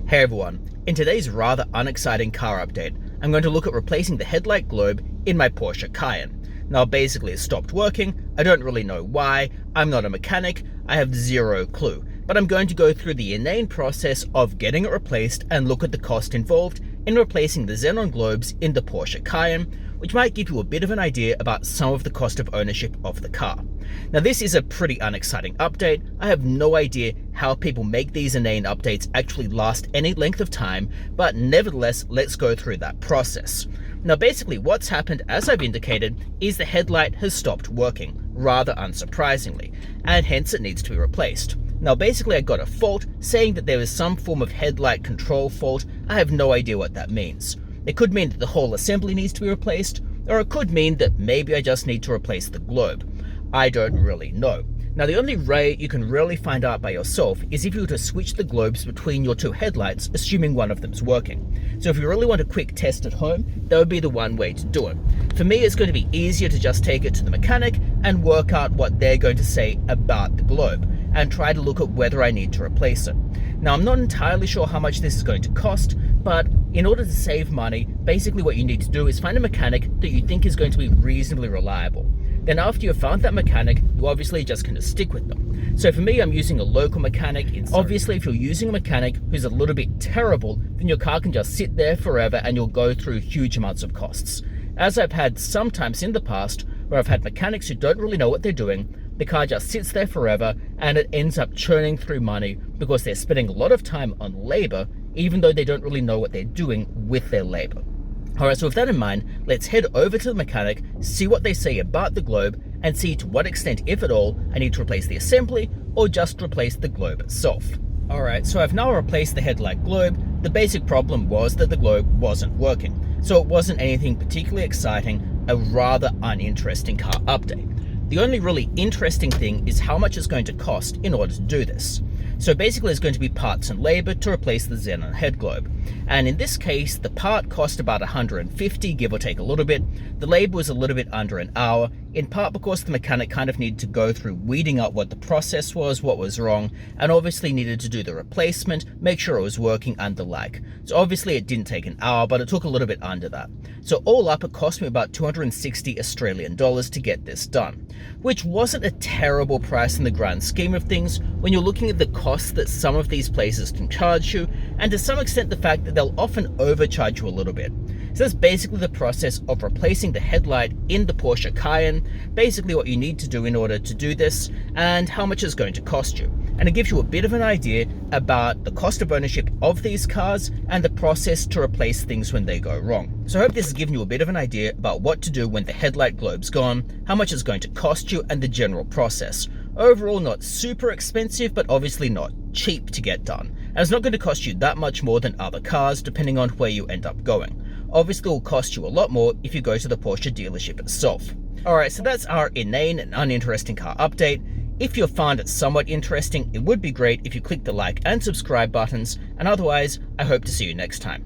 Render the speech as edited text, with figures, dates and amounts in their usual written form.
Hey everyone, in today's rather unexciting car update, I'm going to look at replacing the headlight globe in my Porsche Cayenne. Now basically it stopped working, I don't really know why, I'm not a mechanic, I have zero clue, but I'm going to go through the inane process of getting it replaced and look at the cost involved in replacing the xenon globes in the Porsche Cayenne, which might give you a bit of an idea about some of the cost of ownership of the car. Now this is a pretty unexciting update. I have no idea how people make these inane updates actually last any length of time, but nevertheless, let's go through that process. Now basically what's happened, as I've indicated, is the headlight has stopped working, rather unsurprisingly, and hence it needs to be replaced. Now basically I got a fault saying that there is some form of headlight control fault. I have no idea what that means. It could mean that the whole assembly needs to be replaced, or it could mean that maybe I just need to replace the globe. I don't really know. Now the only way you can really find out by yourself is if you were to switch the globes between your two headlights, assuming one of them's working. So if you really want a quick test at home, that would be the one way to do it. For me, it's going to be easier to just take it to the mechanic and work out what they're going to say about the globe, and try to look at whether I need to replace it. Now I'm not entirely sure how much this is going to cost, but in order to save money, basically what you need to do is find a mechanic that you think is going to be reasonably reliable. Then after you've found that mechanic, you obviously just going to stick with them. So for me, I'm using a local mechanic. Obviously, if you're using a mechanic who's a little bit terrible, then your car can just sit there forever and you'll go through huge amounts of costs. As I've had sometimes in the past, where I've had mechanics who don't really know what they're doing, the car just sits there forever and it ends up churning through money because they're spending a lot of time on labor, even though they don't really know what they're doing with their labor. Alright, so with that in mind, let's head over to the mechanic, see what they say about the globe, and see to what extent, if at all, I need to replace the assembly or just replace the globe itself. Alright, so I've now replaced the headlight globe. The basic problem was that the globe wasn't working, so it wasn't anything particularly exciting, a rather uninteresting car update. The only really interesting thing is how much it's going to cost in order to do this. So basically it's going to be parts and labor to replace the xenon head globe. And in this case, the part cost about $150, give or take a little bit. The labor was a little bit under an hour, in part because the mechanic kind of needed to go through weeding out what the process was, what was wrong, and obviously needed to do the replacement, make sure it was working and the like. So obviously it didn't take an hour, but it took a little bit under that. So all up, it cost me about 260 Australian dollars to get this done, which wasn't a terrible price in the grand scheme of things when you're looking at the costs that some of these places can charge you, and to some extent the fact that they'll often overcharge you a little bit. So that's basically the process of replacing the headlight in the Porsche Cayenne, basically what you need to do in order to do this, and how much it's going to cost you. And it gives you a bit of an idea about the cost of ownership of these cars and the process to replace things when they go wrong. So I hope this has given you a bit of an idea about what to do when the headlight globe's gone, how much it's going to cost you, and the general process. Overall, not super expensive, but obviously not cheap to get done. And it's not going to cost you that much more than other cars, depending on where you end up going. Obviously, it will cost you a lot more if you go to the Porsche dealership itself. Alright, so that's our inane and uninteresting car update. If you found it somewhat interesting, it would be great if you click the like and subscribe buttons, and otherwise, I hope to see you next time.